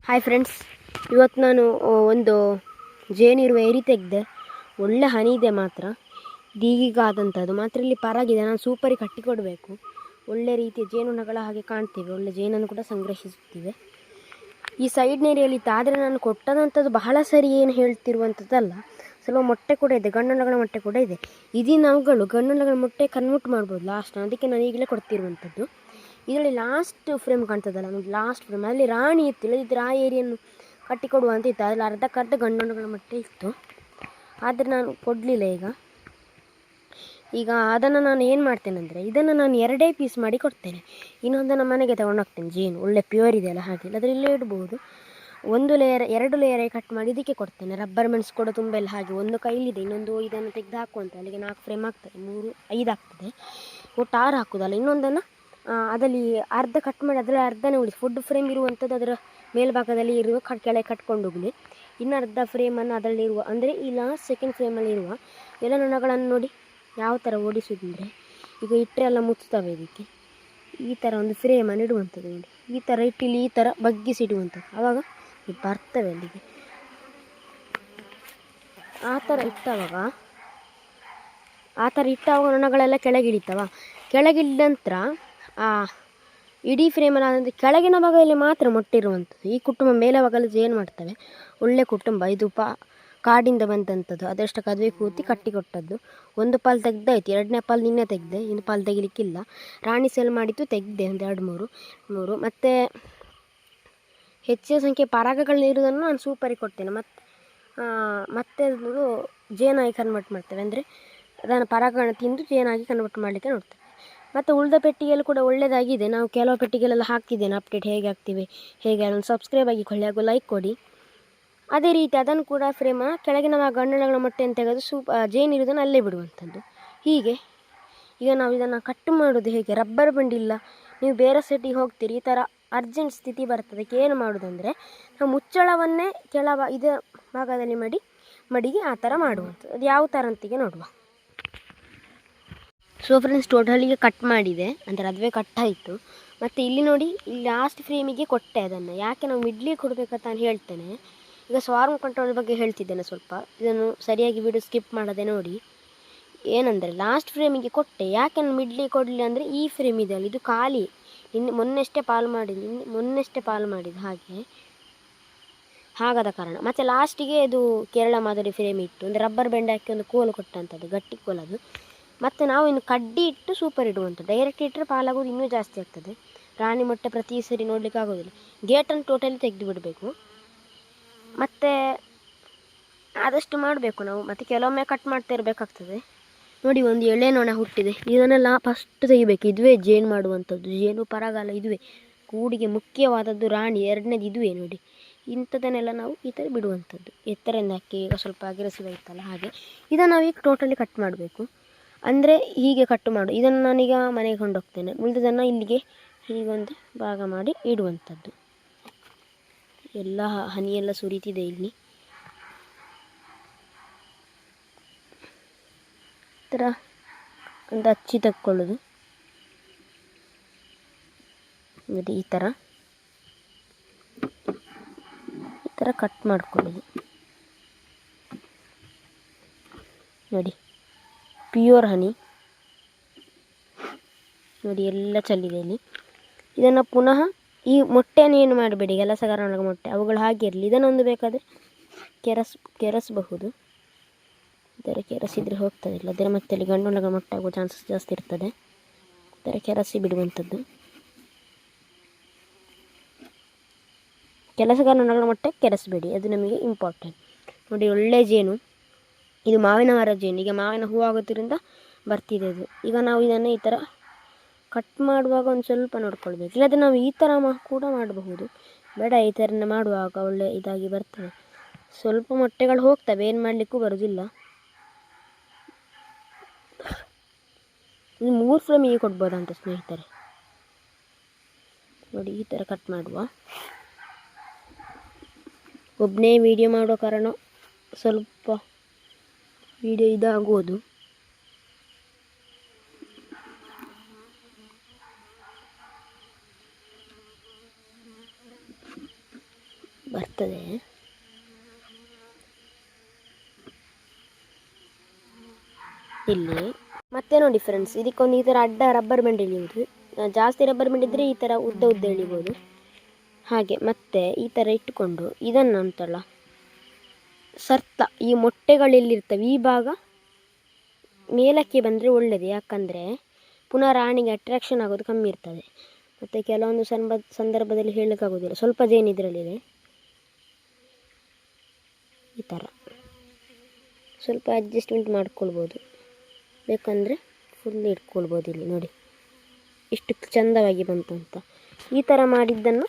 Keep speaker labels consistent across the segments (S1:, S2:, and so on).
S1: Hi friends, ಇವತ್ತು ನಾನು ಒಂದು ಜೇನಿರುವ ಏರಿ ತೆಗೆದೆ. ಒಳ್ಳೆ ಹನಿ ಇದೆ ಮಾತ್ರ, ದೀಗಿಗ ಆದಂಥದ್ದು ಮಾತ್ರ. ಇಲ್ಲಿ ಪರಾಗಿದೆ, ನಾನು ಸೂಪರಿಗೆ ಕಟ್ಟಿಕೊಡಬೇಕು. ಒಳ್ಳೆ ರೀತಿಯ ಜೇನುನೊಣಗಳ ಹಾಗೆ ಕಾಣ್ತೇವೆ, ಒಳ್ಳೆ ಜೇನನ್ನು ಕೂಡ ಸಂಗ್ರಹಿಸುತ್ತಿವೆ ಈ ಸೈಡ್ ಏರಿಯಲ್ಲಿ. ಆದರೆ ನಾನು ಕೊಟ್ಟದಂಥದ್ದು ಬಹಳ ಸರಿ ಏನು ಹೇಳ್ತಿರುವಂಥದ್ದಲ್ಲ, ಸ್ವಲ್ಪ ಮೊಟ್ಟೆ ಕೂಡ ಇದೆ, ಗಂಡುನೊಣಗಳ ಮೊಟ್ಟೆ ಕೂಡ ಇದೆ. ನಾವುಗಳು ಗಂಡುನೊಣಗಳ ಮೊಟ್ಟೆ ಕನ್ವರ್ಟ್ ಮಾಡ್ಬೋದು ಲಾಸ್ಟ್, ಅದಕ್ಕೆ ನಾನು ಈಗಲೇ ಕೊಡ್ತಿರುವಂಥದ್ದು. ಇದರಲ್ಲಿ ಲಾಸ್ಟ್ ಫ್ರೇಮ್ ಕಾಣ್ತದಲ್ಲ, ನಮಗೆ ಲಾಸ್ಟ್ ಫ್ರೇಮ್ ಅಲ್ಲಿ ರಾಣಿ ಇತ್ತು. ಇಲ್ಲದಿದ್ದರೆ ಆ ಏರಿಯನ್ನು ಕಟ್ಟಿಕೊಡುವ ಅಂತ ಇತ್ತು. ಅದರಲ್ಲಿ ಅರ್ಧಕ್ಕರ್ಧ ಗಂಡುನೊಣಗಳ ಮೊಟ್ಟೆ ಇತ್ತು, ಆದರೆ ನಾನು ಕೊಡಲಿಲ್ಲ. ಈಗ ಅದನ್ನು ನಾನು ಏನು ಮಾಡ್ತೇನೆ ಅಂದರೆ, ಇದನ್ನು ನಾನು 2 ಪೀಸ್ ಮಾಡಿ ಕೊಡ್ತೇನೆ. ಇನ್ನೊಂದನ್ನು ಮನೆಗೆ ತಗೊಂಡೋಗ್ತೇನೆ. ಜೇನು ಒಳ್ಳೆ ಪ್ಯೂರ್ ಇದೆಯಲ್ಲ, ಹಾಗೆ ಇಲ್ಲದ್ರೆ ಇಲ್ಲೇ ಇಡ್ಬೋದು. 1 ಲೇಯರ್ 2 ಲೇಯರ್ ಕಟ್ ಮಾಡಿ ಇದಕ್ಕೆ ಕೊಡ್ತೇನೆ. ರಬ್ಬರ್ ಮೆಣಸು ಕೂಡ ತುಂಬ ಎಲ್ಲ ಹಾಗೆ. ಒಂದು ಕೈಲಿದೆ, ಇನ್ನೊಂದು ಇದನ್ನು ತೆಗೆದು ಹಾಕುವಂತ. ಅಲ್ಲಿಗೆ 4 ಫ್ರೇಮ್ ಆಗ್ತದೆ, 3 5 ಆಗ್ತದೆ, ಒಟ್ಟು 6 ಹಾಕೋದಲ್ಲ. ಇನ್ನೊಂದನ್ನು ಅದರಲ್ಲಿ ಅರ್ಧ ಕಟ್ ಮಾಡಿ ಅದರಲ್ಲಿ ಅರ್ಧನೇ ಉಳಿಸಿ, ಫುಡ್ ಫ್ರೇಮ್ ಇರುವಂಥದ್ದು ಅದರ ಮೇಲ್ಭಾಗದಲ್ಲಿ ಇರುವ ಕೆಳಗೆ ಕಟ್ಕೊಂಡು ಹೋಗಲಿ. ಇನ್ನು ಅರ್ಧ ಫ್ರೇಮನ್ನು ಅದರಲ್ಲಿರುವ, ಅಂದರೆ ಈ ಲಾಸ್ಟ್ ಸೆಕೆಂಡ್ ಫ್ರೇಮಲ್ಲಿರುವ ಎಲ್ಲ ನೊಣಗಳನ್ನು ನೋಡಿ ಯಾವ ಥರ ಓಡಿಸೋದಂದರೆ, ಈಗ ಇಟ್ಟರೆ ಎಲ್ಲ ಮುಚ್ತವೆ. ಇದಕ್ಕೆ ಈ ಥರ ಒಂದು ಫ್ರೇಮನ್ನು ಇಡುವಂಥದ್ದು ನೋಡಿ. ಈ ಥರ ಇಟ್ಟಿಲ್ಲಿ ಈ ಥರ ಬಗ್ಗಿಸಿ ಇಡುವಂಥದ್ದು, ಆವಾಗ ಬರ್ತವೆ ಅಲ್ಲಿಗೆ. ಆ ಥರ ಇಟ್ಟಾಗ ನೊಣಗಳೆಲ್ಲ ಕೆಳಗಿಳಿತವ. ಕೆಳಗಿಳಿದ ನಂತರ ಇಡೀ ಫ್ರೇಮಲ್ಲಿ ಆದಂದರೆ ಕೆಳಗಿನ ಭಾಗದಲ್ಲಿ ಮಾತ್ರ ಮೊಟ್ಟೆ ಇರುವಂಥದ್ದು. ಈ ಕುಟುಂಬ ಮೇಲೆ ಭಾಗದಲ್ಲಿ ಏನು ಮಾಡ್ತವೆ, ಒಳ್ಳೆ ಕುಟುಂಬ ಇದು. ಕಾಡಿಂದ ಬಂದಂಥದ್ದು, ಅದರಷ್ಟಕ್ಕೆ ಅದುವೇ ಕೂತಿ ಕಟ್ಟಿಕೊಟ್ಟದ್ದು. 1 ಪಾಲು ತೆಗ್ದಾಯ್ತು, 2ನೇ ಪಾಲು ನಿನ್ನೆ ತೆಗೆದೆ, ಇನ್ನು ಪಾಲು ತೆಗಿಲಿಕ್ಕಿಲ್ಲ. ರಾಣಿ ಸೇಲ್ ಮಾಡಿದ್ದು ತೆಗೆದೆ, ಒಂದು 2 3 ಮತ್ತು ಹೆಚ್ಚಿನ ಸಂಖ್ಯೆ ಪರಾಗಗಳನ್ನ ಇರೋದನ್ನು ನಾನು ಸೂಪರಿಗೆ ಕೊಡ್ತೇನೆ. ಮತ್ತೆ ಅದು ಜೇನಾಗಿ ಕನ್ವರ್ಟ್ ಮಾಡ್ತೇವೆ, ಅಂದರೆ ಅದನ್ನು ಪರಾಗಗಳನ್ನ ತಿಂದು ಜೇನಾಗಿ ಕನ್ವರ್ಟ್ ಮಾಡಲಿಕ್ಕೆ ನೋಡ್ತೇವೆ. ಮತ್ತು ಉಳಿದ ಪೆಟ್ಟಿಗೆಯಲ್ಲಿ ಕೂಡ ಒಳ್ಳೆಯದಾಗಿದೆ. ನಾವು ಕೆಲವು ಪೆಟ್ಟಿಗೆಲೆಲ್ಲ ಹಾಕಿದ್ದೇನೆ ಅಪ್ಡೇಟ್ ಹೇಗೆ ಆಗ್ತಿವೆ ಹೇಗೆ. ಅದನ್ನು ಸಬ್ಸ್ಕ್ರೈಬ್ ಆಗಿಕೊಳ್ಳಿ ಹಾಗೂ ಲೈಕ್ ಕೊಡಿ. ಅದೇ ರೀತಿ ಅದನ್ನು ಕೂಡ ಫ್ರೇಮ ಕೆಳಗಿನ ಗಂಡುನೊಣಗಳ ಮೊಟ್ಟೆಯನ್ನು ತೆಗೆದು ಜೇನಿರೋದನ್ನು ಅಲ್ಲೇ ಬಿಡುವಂಥದ್ದು. ಹೀಗೆ ಈಗ ನಾವು ಇದನ್ನು ಕಟ್ ಮಾಡೋದು ಹೇಗೆ, ರಬ್ಬರ್ ಬಂಡ್ ಇಲ್ಲ, ನೀವು ಬೇರೆ ಸೆಟ್ಟಿಗೆ ಹೋಗ್ತೀರಿ, ಈ ಥರ ಅರ್ಜೆಂಟ್ ಸ್ಥಿತಿ ಬರ್ತದೆ. ಏನು ಮಾಡೋದಂದರೆ, ನಾವು ಮುಚ್ಚಳವನ್ನೇ ಇದೇ ಭಾಗದಲ್ಲಿ ಮಡಿಗೆ ಆ ಥರ ಮಾಡುವಂಥದ್ದು. ಅದು ಯಾವ ಥರ ಅಂತಿಗೆ ನೋಡುವ. ಸೊ ಫ್ರೆಂಡ್ಸ್, ಟೋಟಲಿಗೆ ಕಟ್ ಮಾಡಿದೆ, ಅಂದರೆ ಅದುವೇ ಕಟ್ಟಾಯಿತು. ಮತ್ತು ಇಲ್ಲಿ ನೋಡಿ, ಇಲ್ಲಿ ಲಾಸ್ಟ್ ಫ್ರೇಮಿಗೆ ಕೊಟ್ಟೆ ಅದನ್ನು. ಯಾಕೆ ನಾವು ಮಿಡ್ಲಿಗೆ ಕೊಡಬೇಕಂತ ನಾನು ಹೇಳ್ತೇನೆ. ಈಗ ಸ್ವಾರ್ಮ್ ಕಂಟ್ರೋಲ್ ಬಗ್ಗೆ ಹೇಳ್ತಿದ್ದೇನೆ ಸ್ವಲ್ಪ, ಇದನ್ನು ಸರಿಯಾಗಿ ವಿಡಿಯೋ ಸ್ಕಿಪ್ ಮಾಡದೆ ನೋಡಿ. ಏನಂದರೆ ಲಾಸ್ಟ್ ಫ್ರೇಮಿಗೆ ಕೊಟ್ಟೆ. ಯಾಕೆ ನಾನು ಮಿಡ್ಲಿಗೆ ಕೊಡಲಿಲ್ಲ ಅಂದರೆ, ಈ ಫ್ರೇಮ್ ಇದೆ ಅಲ್ಲ, ಇದು ಖಾಲಿ. ಮೊನ್ನೆಷ್ಟೇ ಪಾಲು ಮಾಡಿದ್ದು ಹಾಗಾದ ಕಾರಣ. ಮತ್ತು ಲಾಸ್ಟಿಗೆ ಅದು ಕೇರಳ ಮಾದರಿ ಫ್ರೇಮ್ ಇಟ್ಟು, ಅಂದರೆ ರಬ್ಬರ್ ಬೆಂಡ್ ಹಾಕಿ ಒಂದು ಕೋಲು ಕೊಟ್ಟಂಥದ್ದು, ಗಟ್ಟಿ ಕೋಲದು. ಮತ್ತು ನಾವು ಇನ್ನು ಕಡ್ಡಿ ಇಟ್ಟು ಸೂಪರ್ ಇಡುವಂಥದ್ದು. ಡೈರೆಕ್ಟ್ ಇಟ್ಟರೆ ಪಾಲಾಗೋದು ಇನ್ನೂ ಜಾಸ್ತಿ ಆಗ್ತದೆ. ರಾಣಿ ಮೊಟ್ಟೆ ಪ್ರತಿ ಸರಿ ನೋಡಲಿಕ್ಕೆ ಆಗೋದಿಲ್ಲ. ಗೇಟನ್ನು ಟೋಟಲಿ ತೆಗೆದು ಬಿಡಬೇಕು. ಮತ್ತು ಆದಷ್ಟು ಮಾಡಬೇಕು ನಾವು. ಮತ್ತು ಕೆಲವೊಮ್ಮೆ ಕಟ್ ಮಾಡ್ತಾ ಇರಬೇಕಾಗ್ತದೆ. ನೋಡಿ, ಒಂದು ಎಳೆ ನೊಣ ಹುಟ್ಟಿದೆ, ಇದನ್ನೆಲ್ಲ ಫಸ್ಟ್ ತೆಗಿಬೇಕು. ಇದುವೇ ಜೇನು ಮಾಡುವಂಥದ್ದು, ಜೇನು ಪರಾಗಲ ಇದುವೇ ಕೂಡಿಗೆ ಮುಖ್ಯವಾದದ್ದು. ರಾಣಿ 2ನೇದು ಇದುವೇ ನೋಡಿ. ಇಂಥದ್ದನ್ನೆಲ್ಲ ನಾವು ಈ ಥರ ಬಿಡುವಂಥದ್ದು. ಎತ್ತರದಿಂದ ಹಾಕಿ, ಈಗ ಸ್ವಲ್ಪ ಅಗ್ರೆಸಿವ್ ಆಯ್ತಲ್ಲ ಹಾಗೆ. ಇದನ್ನು ನಾವೀಗ ಟೋಟಲಿ ಕಟ್ ಮಾಡಬೇಕು. ಅಂದರೆ ಹೀಗೆ ಕಟ್ ಮಾಡು. ಇದನ್ನು ನಾನೀಗ ಮನೆಗೆ ಕೊಂಡೋಗ್ತೇನೆ. ಉಳಿದದನ್ನು ಇಲ್ಲಿಗೆ ಹೀಗೊಂದು ಭಾಗ ಮಾಡಿ ಇಡುವಂಥದ್ದು. ಎಲ್ಲ ಹನಿಯೆಲ್ಲ ಸುರಿತಿದೆ ಇಲ್ಲಿ. ಈ ಥರ ಒಂದು ಹಚ್ಚಿ ತಕ್ಕೊಳ್ಳೋದು ನೋಡಿ. ಈ ಥರ ಕಟ್ ಮಾಡ್ಕೊಳ್ಳೋದು ನೋಡಿ. ಪ್ಯೂರ್ ಹನಿ ನೋಡಿ, ಎಲ್ಲ ಚೆಲ್ಲಿದೆ ಇಲ್ಲಿ. ಇದನ್ನು ಪುನಃ ಈ ಮೊಟ್ಟೆಯನ್ನು ಏನು ಮಾಡಬೇಡಿ, ಕೆಲಸಗಾರನ ಮೊಟ್ಟೆ ಅವುಗಳು ಹಾಗೆ ಇರಲಿ. ಇದನ್ನೊಂದು ಬೇಕಾದರೆ ಕೆರೆಸಬಹುದು. ಇದರ ಕೆರೆಸಿದರೆ ಹೋಗ್ತದೆ, ಇಲ್ಲದ್ರೆ ಮತ್ತೆ ಅಲ್ಲಿ ಗಂಡುನೊಣಗಳ ಮೊಟ್ಟೆ ಆಗುವ ಚಾನ್ಸಸ್ ಜಾಸ್ತಿ ಇರ್ತದೆ. ಇದರ ಕೆರೆಸಿ ಬಿಡುವಂಥದ್ದು. ಕೆಲಸಗಾರನ ಮೊಟ್ಟೆ ಕೆರೆಸಬೇಡಿ, ಅದು ನಮಗೆ ಇಂಪಾರ್ಟೆಂಟ್. ನೋಡಿ, ಒಳ್ಳೆ ಜೇನು ಇದು, ಮಾವಿನ ಮರ ಜೇನು. ಈಗ ಮಾವಿನ ಹೂ ಆಗೋದ್ರಿಂದ ಬರ್ತಿದೆ ಇದು. ಈಗ ನಾವು ಇದನ್ನು ಈ ಥರ ಕಟ್ ಮಾಡುವಾಗ ಒಂದು ಸ್ವಲ್ಪ ನೋಡ್ಕೊಳ್ಬೇಕು. ಇಲ್ಲದ್ರೆ ನಾವು ಈ ಥರ ಕೂಡ ಮಾಡಬಹುದು. ಬೇಡ, ಈ ಥರನೇ ಮಾಡುವಾಗ ಒಳ್ಳೆ ಇದಾಗಿ ಬರ್ತದೆ. ಸ್ವಲ್ಪ ಮೊಟ್ಟೆಗಳು ಹೋಗ್ತವೆ, ಏನು ಮಾಡಲಿಕ್ಕೂ ಬರೋದಿಲ್ಲ. ಇದು 3 ಫ್ರೇಮಿಗೆ ಕೊಡ್ಬೋದಂತ ಸ್ನೇಹಿತರೆ. ನೋಡಿ, ಈ ಥರ ಕಟ್ ಮಾಡುವ. ಒಬ್ಬನೇ ವೀಡಿಯೋ ಮಾಡೋ ಕಾರಣ ಸ್ವಲ್ಪ ವೀಡಿಯೋ ಇದಾಗೋದು. ಬರ್ತದೆ. ಇಲ್ಲಿ ಮತ್ತೆ ನೋಡಿ ಫ್ರೆಂಡ್ಸ್, ಇದಕ್ಕೊಂದು ಈ ಥರ ಅಡ್ಡ ರಬ್ಬರ್ ಬ್ಯಾಂಡ್ ಎಳೆಯುವುದು. ಜಾಸ್ತಿ ರಬ್ಬರ್ ಬ್ಯಾಂಡ್ ಇದ್ದರೆ ಈ ಥರ ಉದ್ದ ಉದ್ದ ಎಳಿಬೋದು. ಹಾಗೆ ಮತ್ತೆ ಈ ಥರ ಇಟ್ಟುಕೊಂಡು ಇದನ್ನು ಅಂತಲ್ಲ ಸರ್ತ ಈ ಮೊಟ್ಟೆಗಳೆಲ್ಲಿರ್ತವೆ ಈ ಭಾಗ ಮೇಲಕ್ಕೆ ಬಂದರೆ ಒಳ್ಳೆಯದು. ಯಾಕಂದರೆ ಪುನಃ ರಾಣಿಗೆ ಅಟ್ರಾಕ್ಷನ್ ಆಗೋದು ಕಮ್ಮಿ ಇರ್ತದೆ. ಮತ್ತು ಕೆಲವೊಂದು ಸಂದರ್ಭದಲ್ಲಿ ಹೇಳೋಕ್ಕಾಗೋದಿಲ್ಲ, ಸ್ವಲ್ಪ ಜೇನು ಇದರಲ್ಲಿದೆ. ಈ ಥರ ಸ್ವಲ್ಪ ಅಡ್ಜಸ್ಟ್ಮೆಂಟ್ ಮಾಡ್ಕೊಳ್ಬೋದು, ಬೇಕಂದರೆ ಫುಲ್ ಇಟ್ಕೊಳ್ಬೋದು. ಇಲ್ಲಿ ನೋಡಿ ಎಷ್ಟು ಚೆಂದವಾಗಿ ಬಂತು ಅಂತ. ಈ ಥರ ಮಾಡಿದ್ದನ್ನು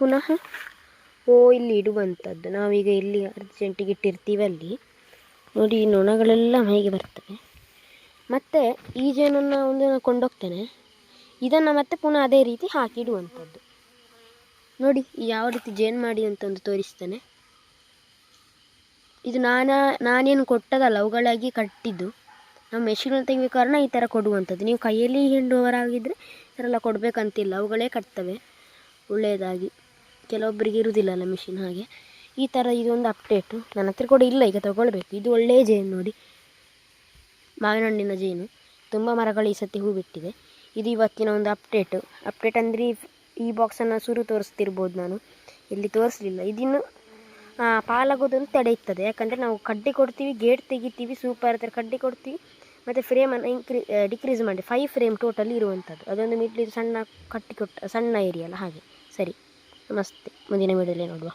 S1: ಪುನಃ ಇಲ್ಲಿ ಇಡುವಂಥದ್ದು. ನಾವೀಗ ಇಲ್ಲಿ ಅರ್ಜೆಂಟಿಗೆ ಇಟ್ಟಿರ್ತೀವಿ ಅಲ್ಲಿ ನೋಡಿ ಈ ನೊಣಗಳೆಲ್ಲ ಮೈಗೆ ಬರ್ತವೆ. ಮತ್ತು ಈ ಜೇನನ್ನು ಒಂದು ಕೊಂಡೋಗ್ತೇನೆ, ಇದನ್ನು ಮತ್ತೆ ಪುನಃ ಅದೇ ರೀತಿ ಹಾಕಿಡುವಂಥದ್ದು. ನೋಡಿ ಯಾವ ರೀತಿ ಜೇನು ಮಾಡಿ ಅಂತ ಒಂದು ತೋರಿಸ್ತೇನೆ. ಇದು ನಾನೇನು ಕೊಟ್ಟದಲ್ಲ, ಅವುಗಳಾಗಿ ಕಟ್ಟಿದ್ದು. ನಾವು ಮೆಷಿನಲ್ಲಿ ತೆಗೆಯುವ ಕಾರಣ ಈ ಥರ ಕೊಡುವಂಥದ್ದು. ನೀವು ಕೈಯಲ್ಲಿ ಹಿಂಡುವವರಾಗಿದ್ದರೆ ಈ ಥರ ಎಲ್ಲ ಕೊಡಬೇಕಂತಿಲ್ಲ, ಅವುಗಳೇ ಕಟ್ತವೆ ಒಳ್ಳೆಯದಾಗಿ. ಕೆಲವೊಬ್ಬರಿಗೆ ಇರುವುದಿಲ್ಲಲ್ಲ ಮಿಷಿನ್, ಹಾಗೆ ಈ ಥರ ಇದೊಂದು ಅಪ್ಡೇಟು. ನನ್ನ ಹತ್ರ ಕೂಡ ಇಲ್ಲ, ಈಗ ತಗೊಳ್ಬೇಕು. ಇದು ಒಳ್ಳೆಯ ಜೇನು ನೋಡಿ, ಮಾವಿನ ಹಣ್ಣಿನ ಜೇನು. ತುಂಬ ಮರಗಳು ಈ ಸತಿ ಹೂ ಬಿಟ್ಟಿದೆ. ಇದು ಇವತ್ತಿನ ಒಂದು ಅಪ್ಡೇಟ್ ಅಂದರೆ ಈ ಬಾಕ್ಸನ್ನು ಸುರು ತೋರಿಸ್ತಿರ್ಬೋದು, ನಾನು ಇಲ್ಲಿ ತೋರಿಸಲಿಲ್ಲ. ಇದಿನ್ನು ಪಾಲಾಗೋದನ್ನು ತಡೆಯುತ್ತದೆ. ಯಾಕಂದರೆ ನಾವು ಕಡ್ಡಿ ಕೊಡ್ತೀವಿ, ಗೇಟ್ ತೆಗಿತೀವಿ, ಸೂಪರ್ ಥರ ಕಡ್ಡಿ ಕೊಡ್ತೀವಿ, ಮತ್ತು ಫ್ರೇಮನ್ನು ಡಿಕ್ರೀಸ್ ಮಾಡಿ 5 ಫ್ರೇಮ್ ಟೋಟಲಿ ಇರುವಂಥದ್ದು. ಅದೊಂದು ಮಿಡ್ಲಿ ಸಣ್ಣ ಕಟ್ಟಿ ಕೊಟ್ಟ ಸಣ್ಣ ಏರಿಯಲ್ಲ ಹಾಗೆ. ಸರಿ, ನಮಸ್ತೆ, ಮುಂದಿನ ವೀಡಿಯೋಲಿ ನೋಡುವ.